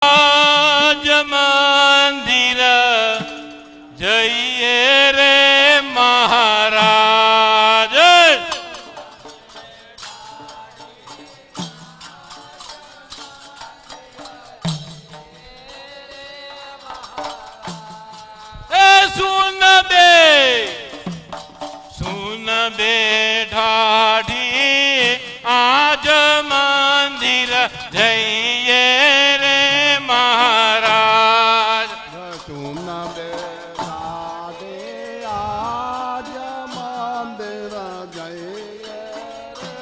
આજ મંદિર જઈએ રે મહારાજ. સુન બે ઢાઢી આજ મંદિર જઈએ રે મહારાજ. સુન બે ઢાઢી આજ મંદિર જઈએ રે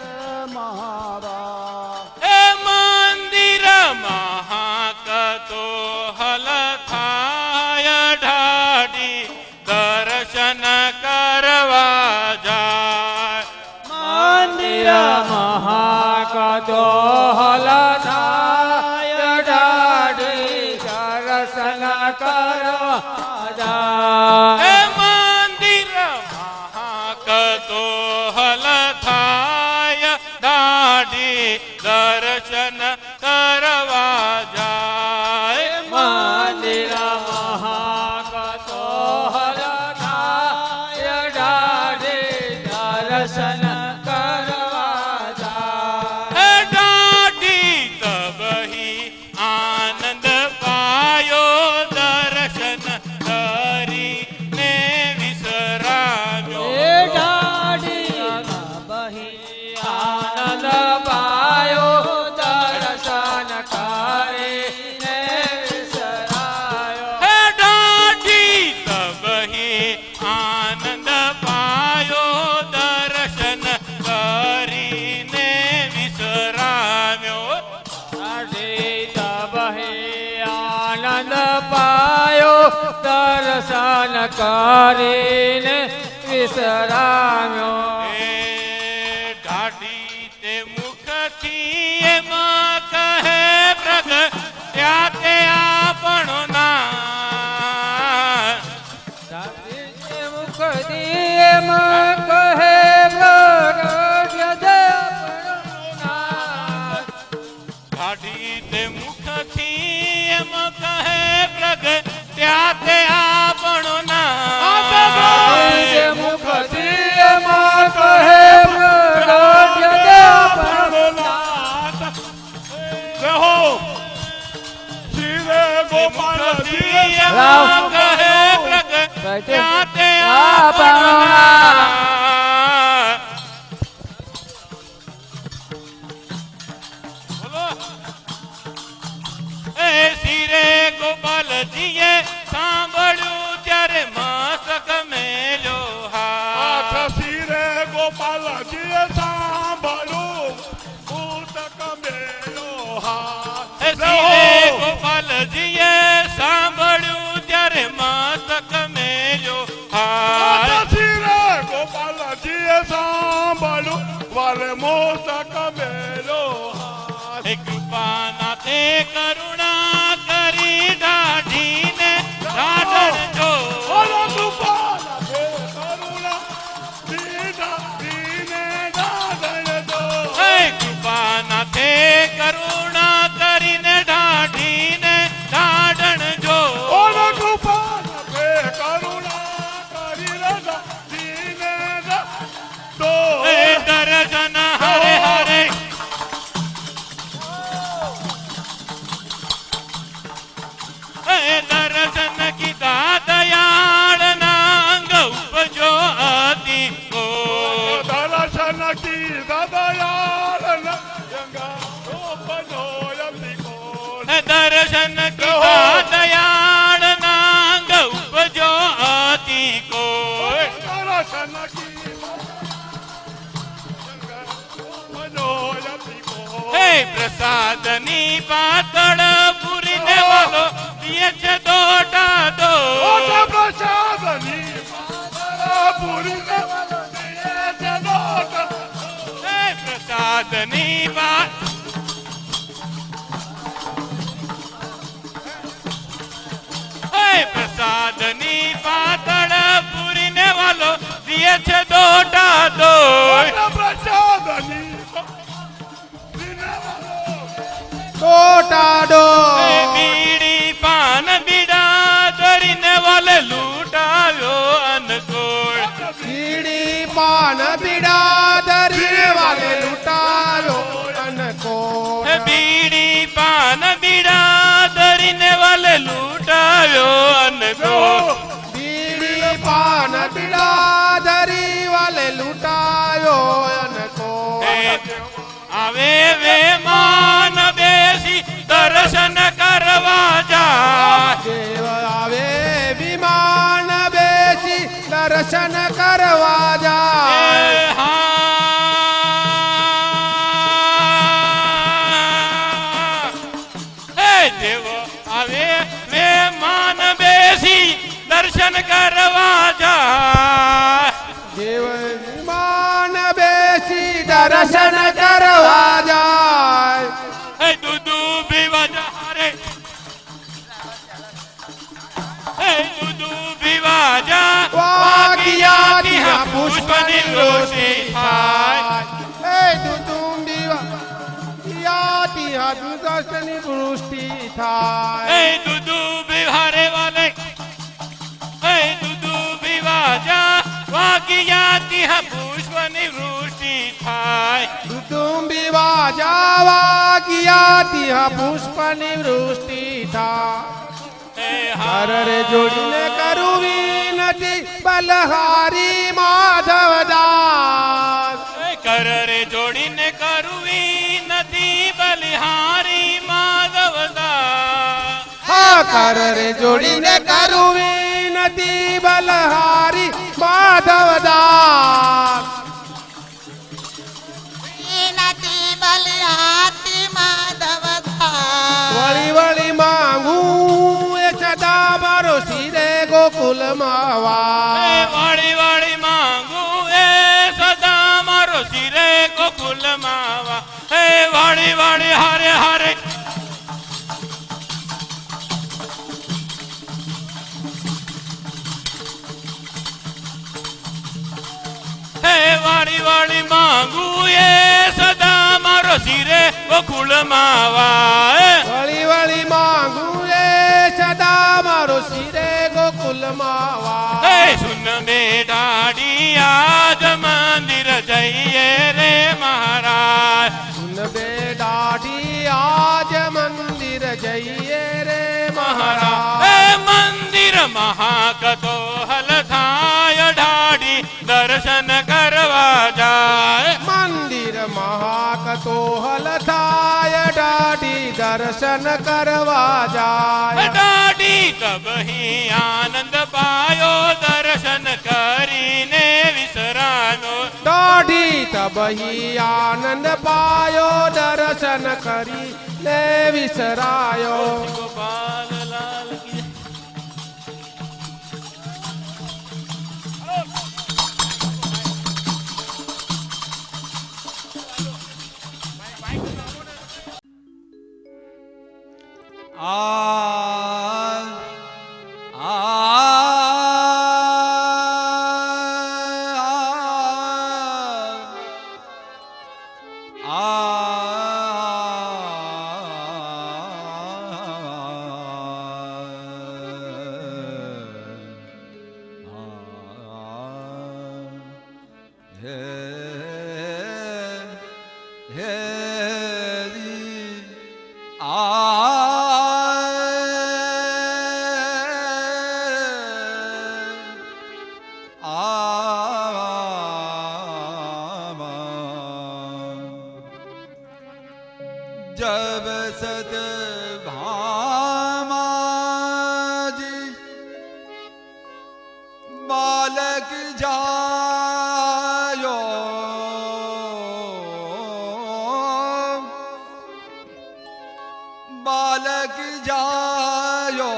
મહારાજ. એ મંદિર મહાકતો હલ થાય ઢાઢી દર્શન કરવા જાય. મંદિર મહાકતો હલ થાય ઢાઢી દર્શન કરવા જાય. એ મંદિર મહાકતો હલ થાય ઢાઢી દર્શન કરવા જાય. મંદિર મહાકતો હલ થાય ઢાઢી દર્શન કરવા જાય. એ ઢાઢી તબહી આનંદ પાયો દર્શન કરીને વિસરામ્યો. એ ઢાઢી બહી આનંદ પાયો દર્શન કરીને વિસરાયો. હે ઢાઢી તબહી આનંદ પાયો દર્શન કરીને વિસરામ્યો. ઢાઢી બહી આનંદ પાયો દર્શન કરીને વિસરામ્યો. એ ઢાઢી તે મુખથી એમ કહે પ્રગટ્યા તે આપણો નાથ. મુખથી એમ કહે પ્રગટ્ય દેવનો નાથ. ઢાઢી તે મુખથી એમ કહે પ્રગટ્યા તે આપણો નાથ. મુખથી એમ કહે પ્રગટ્ય દેવનો નાથ. મુખથી એમ રામ. કહે પ્રગટ્યા તે આપણો આપણો નાથ. બોલો. એ શિરે ગોપાલજીએ સાંભળ્યું ત્યારે મસ્તક મેલ્યો હાથ. શિરે ગોપાલજીએ સાંભળ્યું પુસ્તક મેલો હાથ. એ શિરે ગોપાલજીએ સાંભળ્યું ત્યારે મસ્તક મેલ્યો હાથ. શિરે ગોપાલજીએ સાંભળ્યું વારે મોસ્તક મેલો હાથ. એ કૃપાના તે કરુણા કરી ઢાઢીને ઢાઢણ જો. ઓલો કૃપાલ હે કરુણા દીધા દીને દાદન દો. એ કૃપાના તે કરુણા કરીને ઢાઢીને ઢાઢણ જો. ઓલો કૃપાલ હે કરુણા કરી રજા દીને દો. એ દર્શન હરે હરે એ દર્શન કીધા દયાળ નાંગ ઉપજો અતિ કો. દર્શન કી દયાળ ગંગા રૂપનો યંતિકો. એ દર્શન કીધા દયાળ નાંગ ઉપજો અતિ કો. દર્શન કી ગંગા રૂપનો યંતિકો. હે પ્રસાદની પાતળ પૂરીને વાલો દિયે છે દોટા દો. ઓટા પ્રસાદની પૂરીને દિયે છે દોટા. હે પ્રસાદની વાત હે પ્રસાદની પાતળ પૂરીને વાલો દિયે છે દોટા દો. ઓટા પ્રસાદની ટોટાડો બી આવે વેમાન બેસી દર્શન કરવા જાય. દેવ આવે વિમાન બેસી દર્શન કરવા જાય. એ હા. એ દેવ આવે વેમાન બેસી દર્શન કરવા જાય. દેવ વિમાન બેસી દર્શન કરવા જાય. એ દૂધુ પીવા જા રે. એ દૂધુ પીવા જા. વાગિયા વાગિયાથી ત્યાં પુષ્પની વૃષ્ટિ થાય. એ દુદુંબી વાગિયાથી દુદર્શની વૃષ્ટિ થાય. એ દૂધુ પીવા રે વાલે. એ દૂધુ પીવા જા. વાગિયાથી પુષ્પની વૃષ્ટિ થાય. દુદુંબી વાગિયાથી પુષ્પની વૃષ્ટિ થાય. એ હા. હર રે જોડીને કરવી નથી બલહારી માધવદાસ. એ કર રે જોડીને કરવી નથી બલિહારી માધવદાસ. હા કર રે જોડીને કરવી નથી બલહારી માધવદાસ. વળી વળી માંગું એ સદા મારો શિરે ગોકુલમાં એ વા. વાળી વાળી માંગુ એ સદા મારો શિરે ગોકુલમાં આવા. એ વાળી વાળી હારે હારે. હે વાળી વાળી માંગુ એ સદા મારો શિરે ગોકુલમાં આવા. વળી વળી માંગું એ સદા મારો શિરે ગોકુલમાં વા. એ સુન બેટાડી આજ મંદિર જઈએ રે મહારાજ. સુન બે દાઢી આજ મંદિર જઈએ રે મહારાજ. એ મંદિર મહાકતોહલ થાય ઢાડી દર્શન કરવા જાય. મંદિર મહાકતોહલ થાય દાઢી દર્શન કરવા જાય. ઢાડી તબહી આનંદ પાયો દર્શન કરીને વિસરાનો. દાઢી તબહી આનંદ પાયો દર્શન કરી ને વિસરાયો. ગોપાલ લાલ કી जब सत भामाजी बालक जायो बालक जायो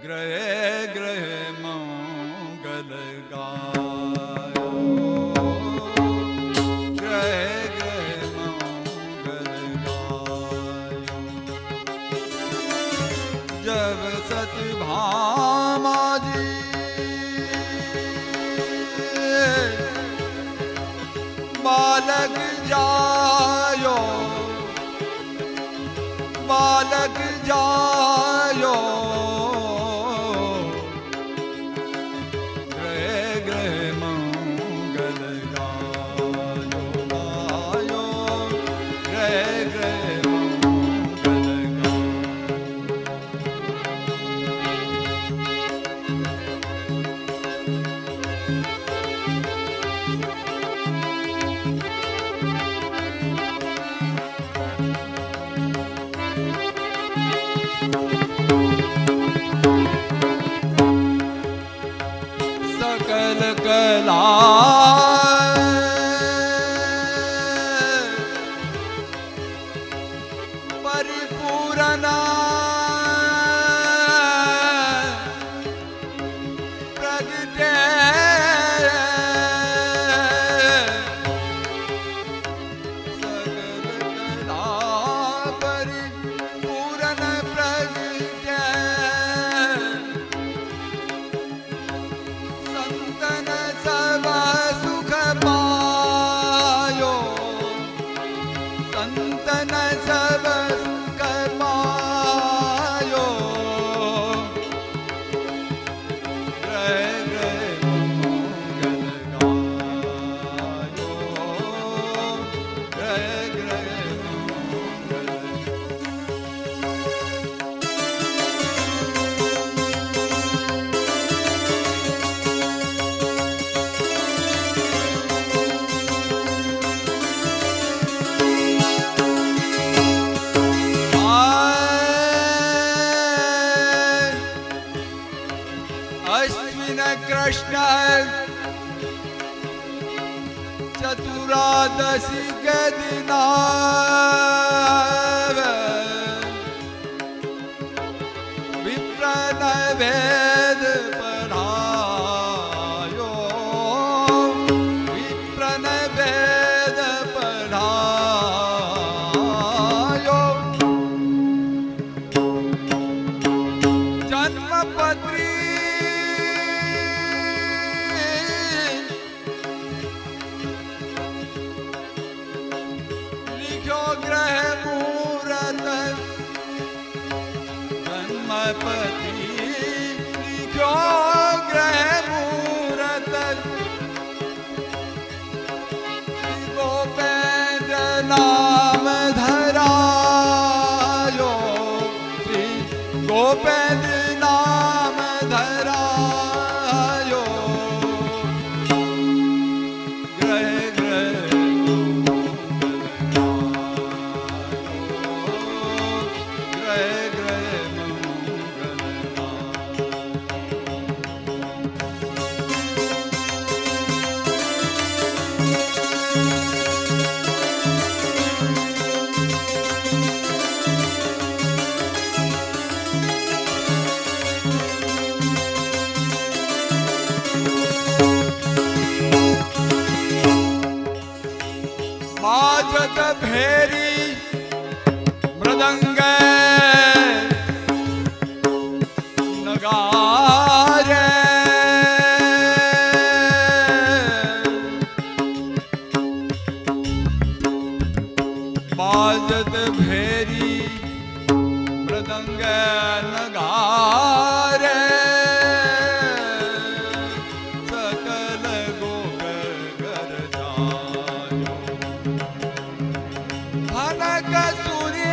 ग्रह ग्रह मंगल गायो ग्रह ग्रह मंगल गायो जब सतभामाजी बालक जायो बालक जायो ग्रह ग्रह मंगल गायो गायो ग्रह ग्रह मंगल गायो परिपूर्ण प्रगटे कृष्ण चतुरादशी के दिना विप्र वेद पढ़ायो विप्र वेद पढ़ायो जन्मपत्री ग्रह मुहूर्त जन्मपति लिखो ग्रह मुहूर्त गोपेन्द्र नाम धरायो श्री गोपेन्द्र नाम धरायो ग्रह बाजत भेरी मृदंग नगारे बाजत भेरी मृदंग नगारे सकल गोग कर जायो भनक सूर्य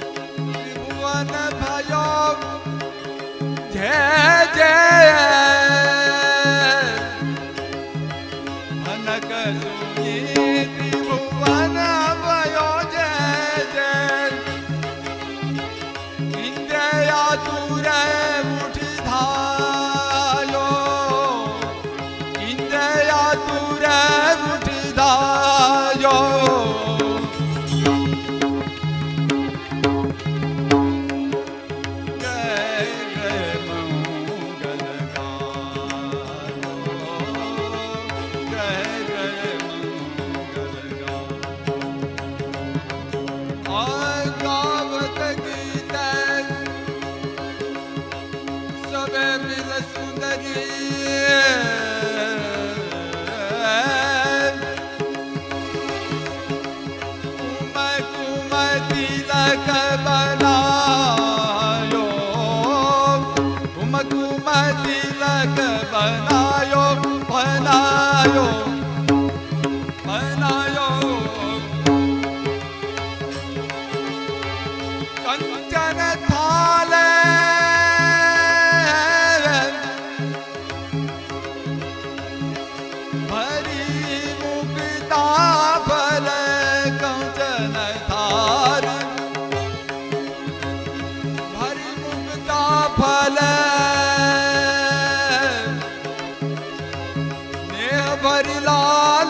त्रिभुवन भयो जय जय भनक सूर्य त्रिभुवन भयो जय जय इंद्रिया दूर उठ धायो इंद्रिया दूर उठ धायो जय जय मंगल गायो जय जय मंगल गायो गावत गीत सबे मिल सुंदरी तिलक बनायो कुम कुम तिलक बनायो बनायो बनायो कंचन थाले भरी मुक्ता फल कंचन थाल भरी मुक्ता फल नेह भरी लाल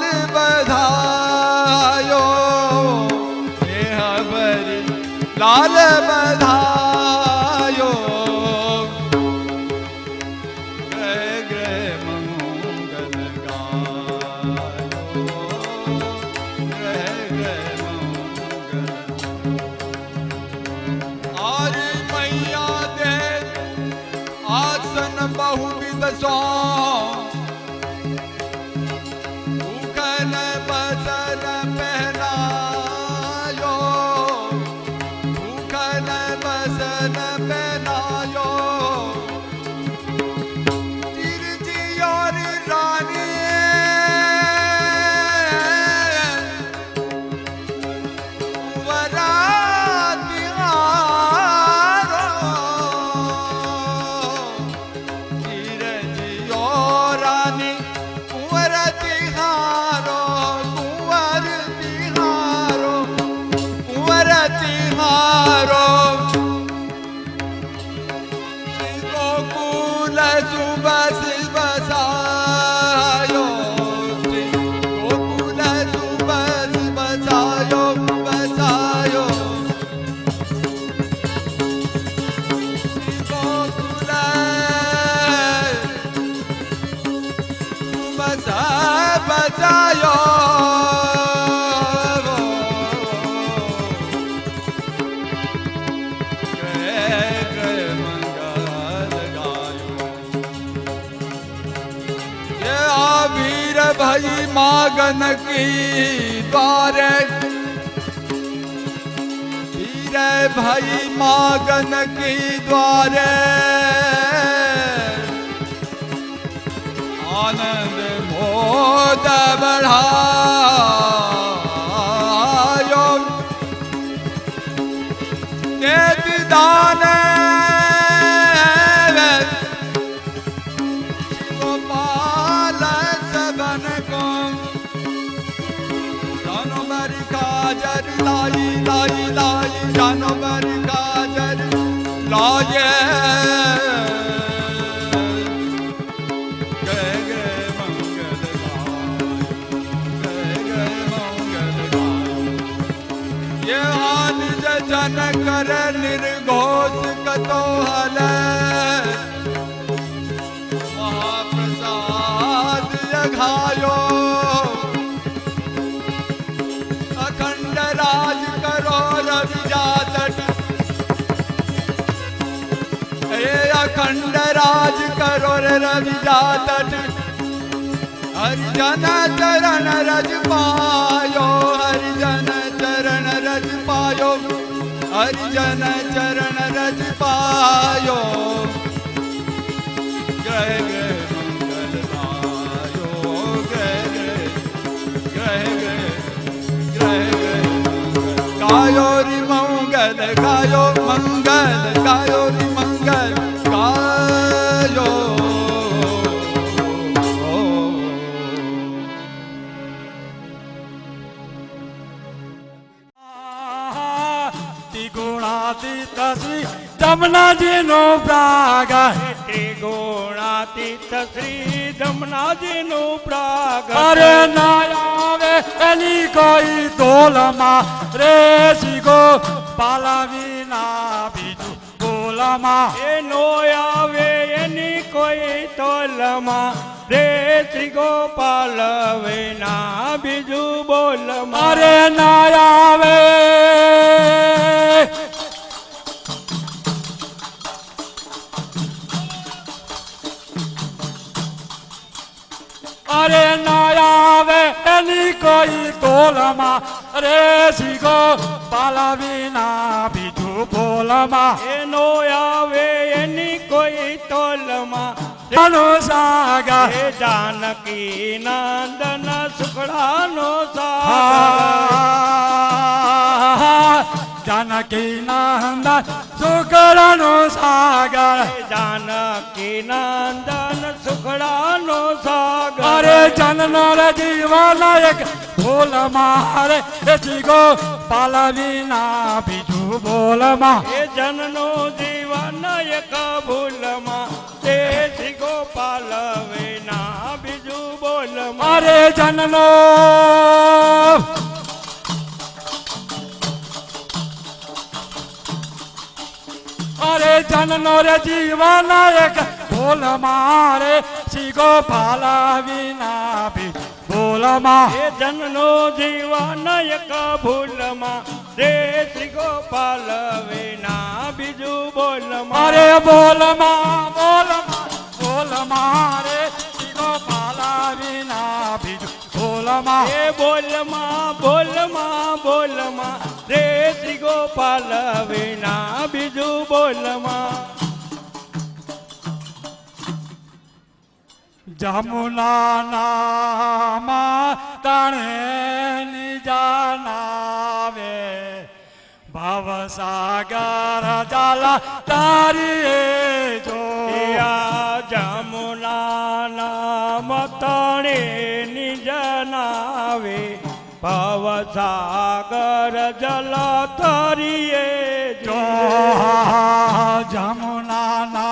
બચાયો भाई मागन की द्वारे वीर भाई मागन की द्वारे आनंद मोद बढ़ायो केत दान लाई लाई लाई जानवर काजर लाए गए गए मंगल गए गए मंगल ये आन जन कर निर्घोष कतो हल महाप्रसाद यघायो राज करो रविजातट अखंड राज करो रविजातट हरिजन चरण रज पायो हरिजन चरण रज पायो हरिजन चरण रज पायो ग्रह ग्रह मंगल गायो ग्रह ग्रह ग्रह ग्रह गायो रि मंगल गायो मंगल गायो रि मंगल गायो त्रिगुणातीत श्री जमनाजी नो प्रागा त्रिगुणातीत श्री जमनाजी नो प्रागा अरे नायावे एनी कोई तोलमा रे सिगो पालावीना बीजू बोलमा ए नो आवे एनी कोई तोलमा रे श्री गोपाल वेना बीजू बोलमा अरे नायावे अरे नायावे एनी कोई तोलमा रे सिगो पालावीना बीजू बोलमा ए नो आवे एनी कोई तोलमा नो सागा हे जानकी नंदन सुखड़ानो सागर जानकी नंदन सुखड़ानो सागर जानकी नंदन सुखड़ानो सागर अरे जननो रे जीवन एक बोल मारे एचिगो पालवीना बीजू बोल मा ए जननो जीवन एक भूल मा ते श्री गोपाल वेना बीजू बोल मा अरे जननो अरे जननो रे जीवन एक बोल मारे श्री गोपाल विना भी बोल मा हे जननो जीवन एक भूल मा रे श्री गोपाल विना बीजू बोल मा अरे बोल मा बोल मा बोल मारे श्री गोपाल विना बीजू बोल मा हे बोल मा बोल मा बोल मा रे श्री गोपाल विना बीजू बोल मा जमुना नामा तणे निजानावे भवसागर जाला तारी जो जमुना नाम तणे निजानावे भवसागर जल तारी जो जमुना ना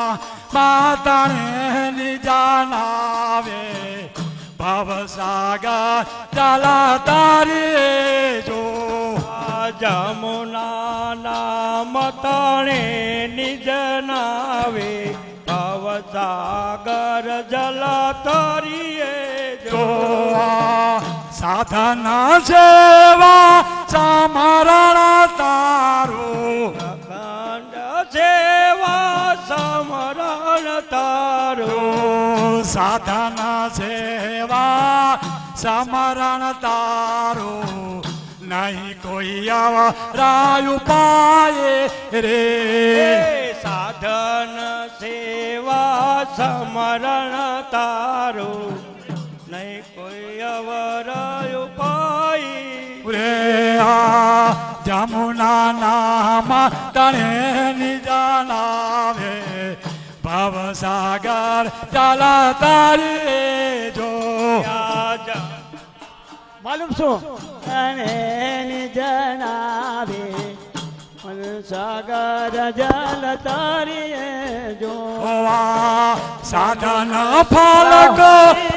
मातणे निजानावे भवसागर चला तारी जो जमुना नाम तणे निजनावे भवसागर जल तारी जो જો સાધન સેવા સમરણ તારું અખંડ સેવા સમરણ તારું સાધન સેવા સમરણ તારું નહીં કોઈ રાયુ પાયે રે સાધન સેવા સમરણ તારું નહીં કોઈ અવર ઉપાય રે આ જમુના નામ તણે નિજાનાવે ભવસાગર ચાલા તારી જો માલુમ શું અને જણાવે સાગર જલ તારીએ જો સાધન ફલકો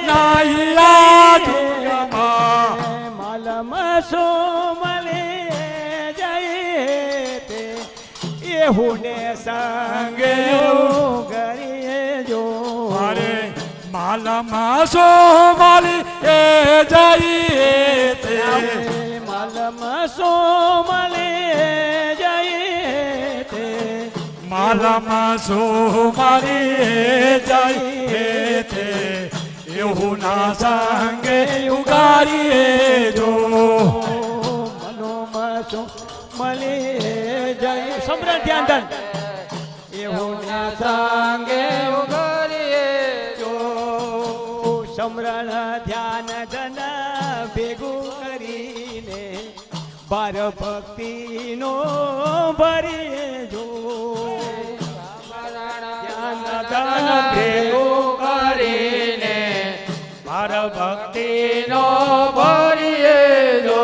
નાહિયા જુગમાં માલમ સોમલે જઈએ તે એવું ને સંગે કરીએ જો અરે માલમાં સોમાલી એ જઈએ તે માલમ સોમલે જઈએ તે માલમાં સોમાલી એ જઈએ તે એવું ના સંગે ઉગારીએ જો મનોમસો મળી જય સમરણ ધ્યાન ધન એવું ના સંગે ઉગારીએ જો સમરણ ધ્યાન ધન ભેગું કરીને બાર ભક્તિનો ભરીએ જો ધ્યાન ધન ભેગું કરીને બાર ભક્તિનો ભરીએ જો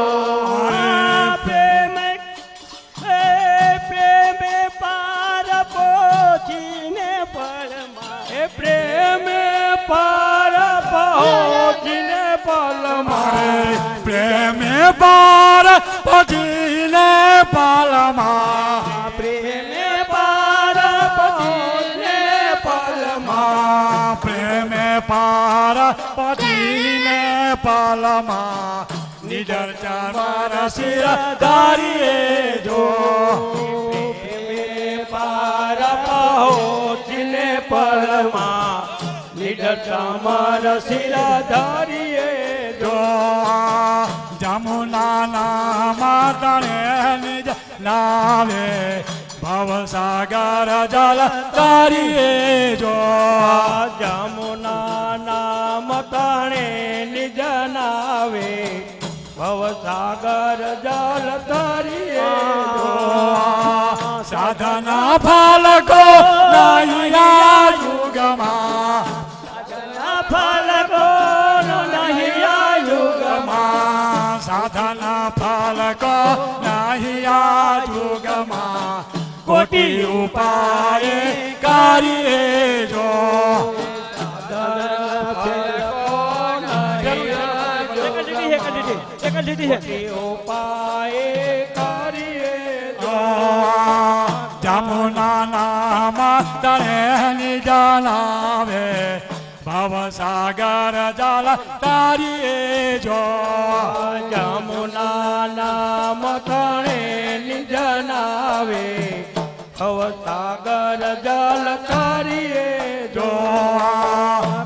પ્રેમે પાર પહોંચીને પળમાં પ્રેમે પાર પહોંચીને પળમાં પ્રેમે પાર પજીને પાલમાં પ્રેમે પાર પહોંચીને પળમાં પ્રેમે પાર પજીને પાલમાં નિડર ચાર શિર ધારીએ જો પ્રેમે પાર પહોંચીને પળમાં નિડર ચાર શિર ધારીએ જો જમુના નામ તણે નિજ નાવે ભવસાગર જલ તારીએ જો જમુના નામ તાણે નિજ નાવે ભવસાગર જલ તારીએ સાધન ફલકો નહિયા યુગમાં ફલકો નહીં યુગમાં સાધન ફલકો નહિયા યુગમાં કોટી ઉપાય કરીએ જો ઉપાય કરીએ જમુના નામ તણે નિજાનાવે ભવસાગર જલ તારીએ જો જમુના નામ તણે નિજ નાવે ભવસાગર જલ તારીએ જો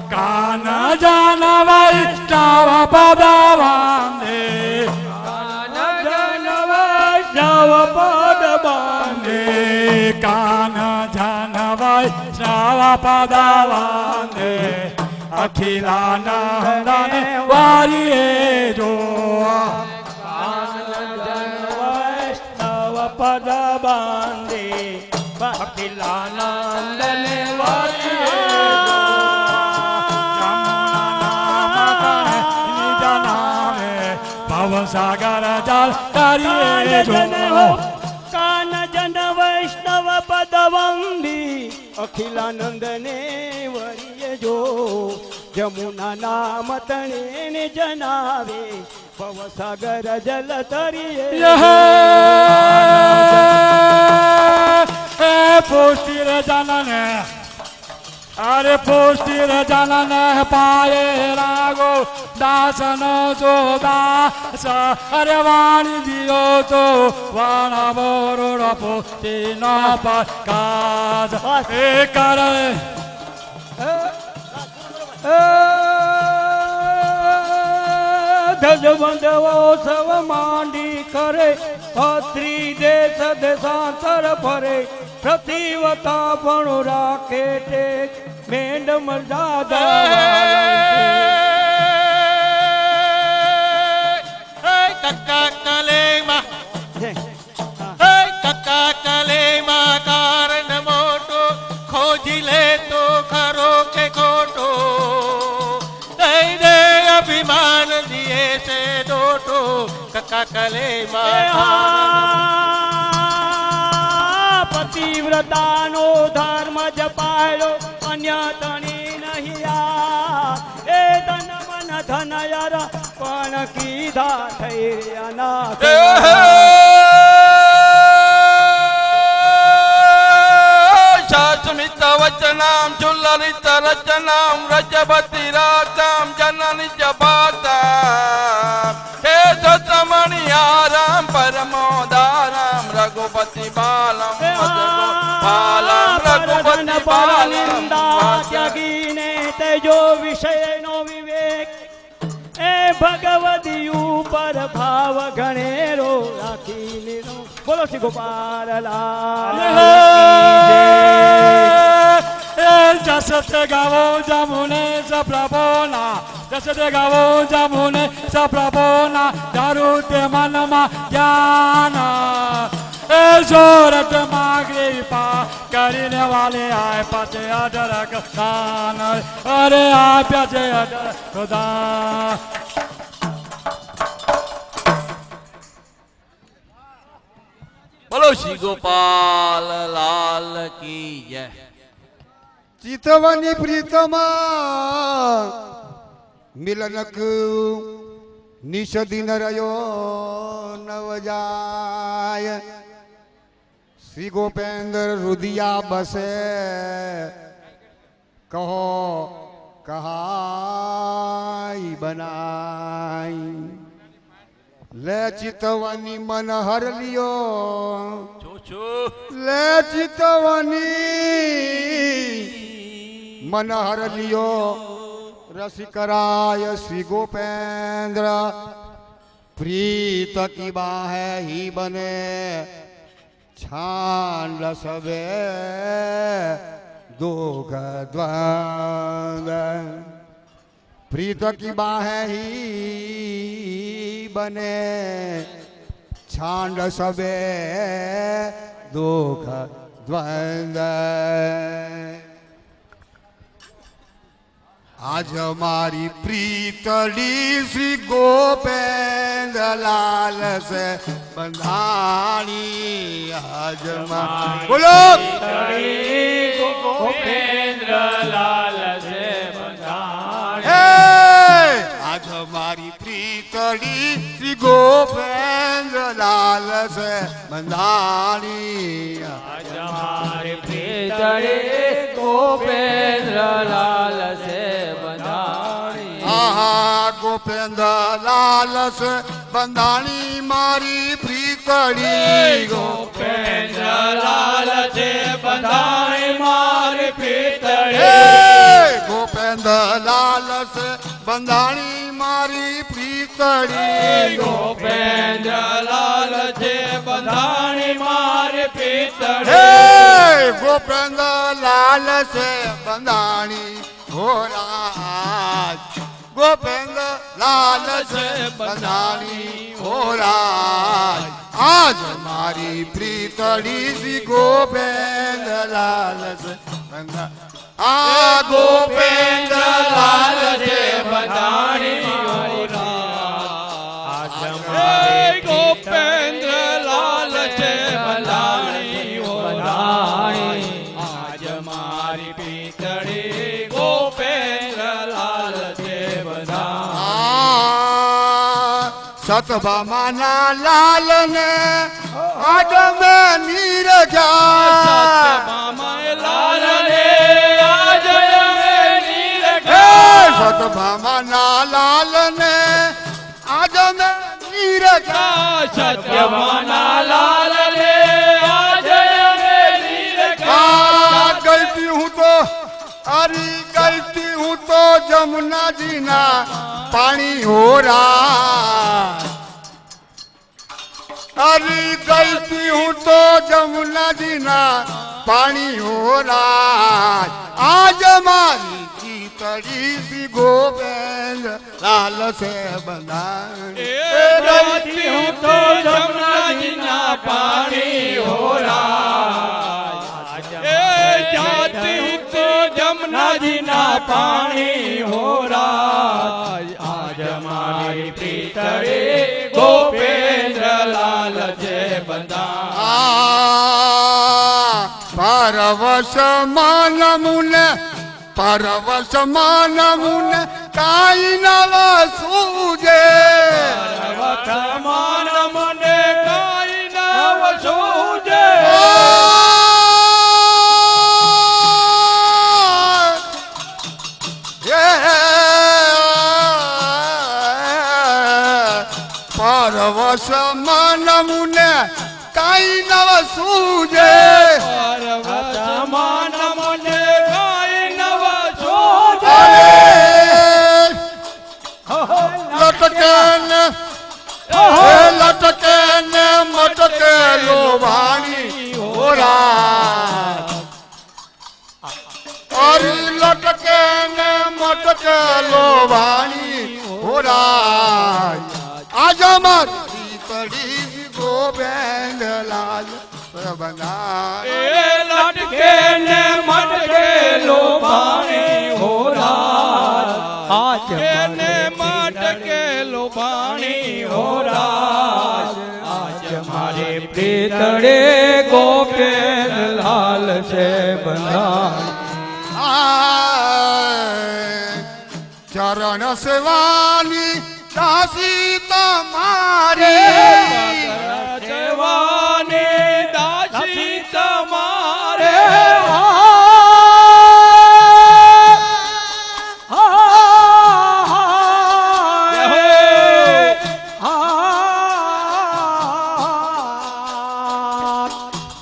કાન જાન વૈષ્ણવ પદ વાંદે જન વૈષ્ણવ પદ બાંધે કાન જાન વૈષ્ણવ પદ વાંદે અખિલાનંદન વારીએ જો વૈષ્ણવ પદ બાંધે અખિલાનંદન ભવસાગર જલ તારીએ જો કાન જન વૈષ્ણવ પદ વંદી અખિલાનંદને વરીએ જો જમુના નામ તણે ને જનાવે ભવસાગર જલ તરીએ પુષ્ટિર જનને અરે પુષ્ટિર જનન પાયે રાગો દાસન જો દાસ અરે વાણી દિયો તો વાણ બોરોડ પુષ્ટિ ન પકાજ એ કરે ધજવંદવો સવ માંડી કરે અત્રી દેશ દેશાંતર ફરે પ્રતિવતા પણ રાખે ટેક મેંડ મર્યાદા કક્કા કલેમાં કક્કા કલેમાં કારણ મોટો ખોજી લે તો ખરો કે ખોટો દઈ દે અભિમાન દિએ છે દોટો કક્કા કલેમાં પતિવ્રતાનો ધર્મ જપાયો અન્ય તણી નહીં આ એ ધન મન ધન યર પણ કીધા થઈ અનાથ શાસ્મિત વચનામ ચુલ્લરિત રચનામ રજપતિ રાજામ જનની જપાતામ હે સતમણિયારામ પરમોદારામ રઘુપતિ બાલમ બાલમ રઘુપતિ બાલમ ત્યાગીને તેજો વિષયનો વિવેક એ ભગવદી ઉપર ભાવ ગણેરો રાખીને બોલો શ્રી ગોપાલ લાલ જસતે ગાવો જમુને સ પ્રભોના જસતે ગાવો જમુને સ પ્રભોના દારૂ તે મનમાં જ્ઞાન એ જોરત માગરે પા કરીને વાલે આય પાછે અઢળક દાન અરે આપ્યા છે અઢળક દાન બોલો શ્રી ગોપાલ લાલ કી જય ચિતવની પ્રીતમાં મિલનક નિષદિન રહ્યો નવ જાય શ્રી ગોપેન્દ્ર રુદિયા બસે કહો કહાઈ બનાઈ લે ચિતવની મન હર લિયો લે ચિતવની મન હર લિયો રસિકરાય શ્રી ગોપેન્દ્ર પ્રીત કી બાહે ही बने छान सबे दुख द्वंद प्रीत की बाहे ही बने छांड सबे दुख द्वंद आज हमारी प्रीतली श्री गोपेंद्र लाल से बंधानी आज हमारी बोलो ગોપેન્દ્ર લાલ સે બંધાણી आज हमारी प्रीतली श्री गोपेंद्र लाल से बंधानी આજ હમારી પ્રીતળી ગોપેન્દ્ર લાલ સે બંધાણી आहा गोपेंद्र लाल से बंधानी मारी प्रीतली ગોપેન્દ્ર લાલ સે બંધાણી મારી પ્રીતળી गोपेंद्र लाल से बंधानी मारी प्रीतली ગોપેન્દ્ર લાલ સે બંધાણી મારી પ્રીતળી गोपेंद्र लाल से बंधानी हो राज गोपेंद्र लाल से बंधानी हो राज आज हमारी प्रीतली सी गोपेंद्र लाल से बंधा आ गोपेंद्र लाल से બંધાણી મારી આજ હમારી ગોપેન્દ્ર લાલ સે બંધાણી બંધાણી આજ મારી પ્રીતળી ગોપેન્દ્ર લાલ સે બંધાણી सतभामाना लाल ने आडम नीर क्या મામા લાલ રે આજ અમે નીરખા. સતભામાના લાલ ને આજ અમે નીરખા સત્યવાના લાલ રે આજ અમે નીરખા. ગલતી હું તો અરી ગલતી હું તો જમુનાજીના પાણી હોરા અરી ગલતી હું તો જમુનાજીના પાણી હોરા આજ મારી ચીતડી સી ગોવિંદ લાલ સે બંધાણી એ ગલતી હું તો જમનાજીના પાણી હોરા. એ જાતિ હું તો જમનાજીના પાણી હોરા. આજ મારી પ્રીતળે ગોપેન્દ્રલાલ છે બંધા. પરવશ માનમુને પરવશ માનમુને કાઈ નવ સૂજે વર્તમાન મને કાંઈ નવ સૂજે. પરવશ માનમુને કાઈ નવ સૂજે વર્તમાન મને કાંઈ નવ સૂજે. લટકે ને લટકે ને મટકે લોભાણી હોરા અરી લટકે ને મટકે લોભાણી હોરા આજ મારી તડી ગોવિંદ લાલ બંધા. એ લટકે ને મટકે લોભાણી હોરા. એને મટકે લોભાણી હોરા. આજ મારે પ્રીતળે ગોપેન્દ્રલાલ છે બંધા. ચરણ સેવાની દાસી તમારે સેવાને દાસી તમારે.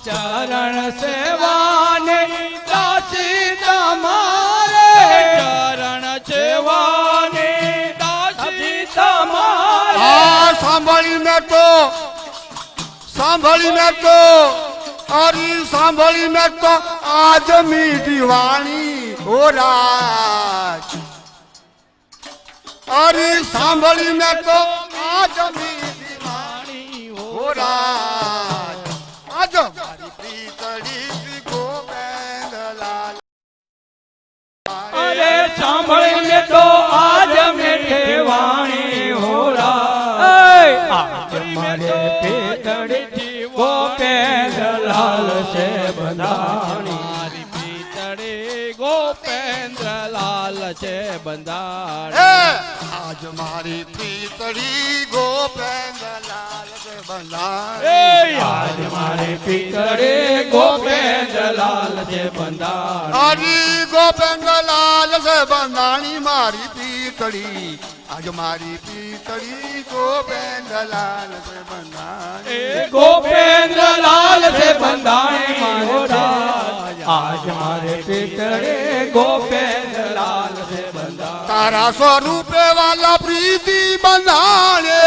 ચરણ સેવાને દાસી તમારે. ચરણ સેવાને દાસી તમારે. સાંભળી મેં તો અરી સાંભળી મેં તો આજ મીઠી વાણી હો રાજ અરી સાંભળી મેં તો આજ મીઠી વાણી હો રાજ આજ મારી પ્રીતળી શ્રી ગોવિંદલાલ. અરે સાંભળીને તો આજ મેઠે વાણી હોરા. આજ મારે પીતળી ગોપેન્દ્રલાલ છે બંધાણી. મારી પીતળી ગોપેન્દ્રલાલ છે બંધાણી. આજ મારી પ્રીતળી ગોપેન્દ્રલાલ છે બંધાણી. આજ મારે પીતળી ગોપેન્દ્રલાલ છે બંધાણી. હરી ગોપેન્દ્રલાલ છે બંધાણી મારી પીતળી આજ મારી પીતળી ગોપેન્દ્રલાલ છે બંધાણી. એ ગોપેન્દ્રલાલ છે બંધાણી મારા. આજ મારે પીતળે ગોપેન્દ્રલાલ છે બંધાણી. તારા સ્વરૂપે વાલા પ્રીતિ બંધાણે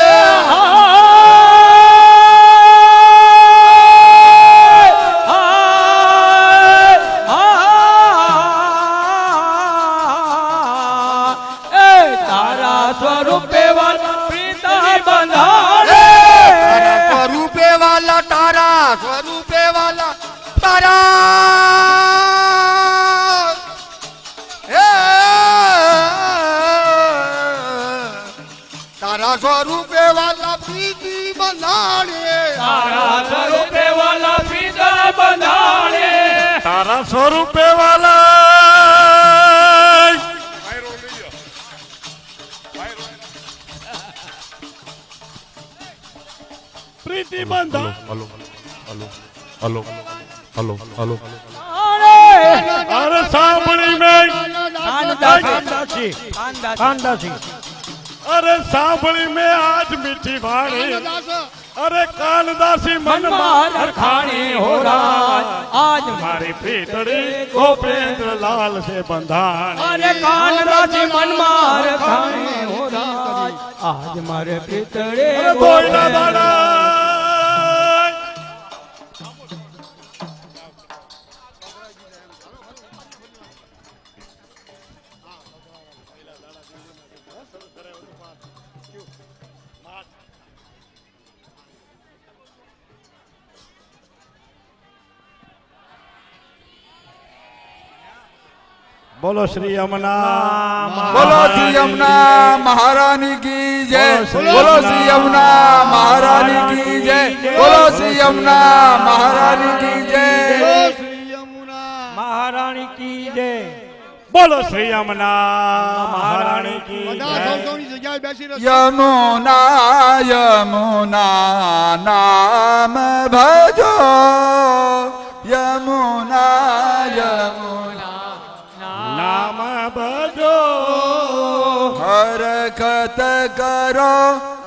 સ્વરૂપે વાલા પ્રીતા બંધાણે. તારા સ્વરૂપે વાલા તારા સ્વરૂપે વાલા તારા હે તારા સ્વરૂપે વાલા પ્રીતિ બંધાણે. તારા સ્વરૂપે વાલા પ્રીતા બંધાણે. તારા સ્વરૂપે વાલા પ્રીતિ બંધા hello hello hello hello hello hello અરે અરે સાંભળી મેં ખાનદાસી ખાનદાસી અરે સાંભળી મેં આજ મીઠી વાણી અરે કાનદાસી મનમાં રખાણી હો રાજ આજ મારી પીતળી ગોપેન્દ્ર લાલ સે બંધાણી અરે કાનદાસી મનમાં રખાણી હો રાજ આજ મારે પિતળે ધોઈના દાડા બોલો શ્રી યમુના બોલો શ્રી યમુના મહારાણી કી જય બોલો શ્રી યમુના મહારાણી કી જય બોલો શ્રી યમુના મહારાણી કી જય મહારાણી કી જય બોલો શ્રી યમુના મહારાણી કી જય યમુના યમુના નામ ભજો યમુના યમુના નામ ભજો હરકત કરો